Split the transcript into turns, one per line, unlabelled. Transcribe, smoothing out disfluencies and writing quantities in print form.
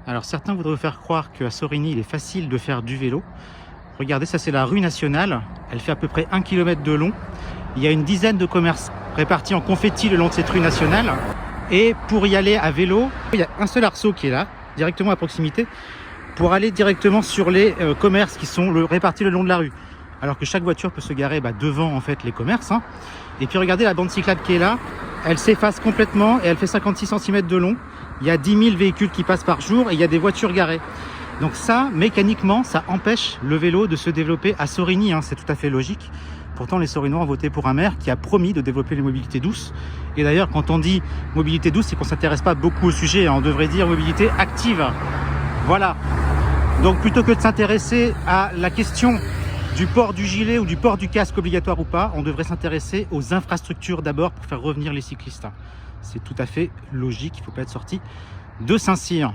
Alors certains voudraient vous faire croire qu'à Sorigny, il est facile de faire du vélo. Regardez, ça c'est la rue nationale. Elle fait à peu près 1 km de long. Il y a une dizaine de commerces répartis en confetti le long de cette rue nationale. Et pour y aller à vélo, il y a un seul arceau qui est là, directement à proximité, pour aller directement sur les commerces qui sont répartis le long de la rue. Alors que chaque voiture peut se garer devant en fait les commerces. Et puis regardez la bande cyclable qui est là, elle s'efface complètement et elle fait 56 cm de long. Il y a 10 000 véhicules qui passent par jour et il y a des voitures garées. Donc ça, mécaniquement, ça empêche le vélo de se développer à Sorigny, c'est tout à fait logique. Pourtant, les Sorinois ont voté pour un maire qui a promis de développer les mobilités douces. Et d'ailleurs, quand on dit mobilité douce, c'est qu'on ne s'intéresse pas beaucoup au sujet. On devrait dire mobilité active. Voilà. Donc plutôt que de s'intéresser à la question du port du gilet ou du port du casque obligatoire ou pas, on devrait s'intéresser aux infrastructures d'abord pour faire revenir les cyclistes. C'est tout à fait logique, il ne faut pas être sorti de Saint-Cyr.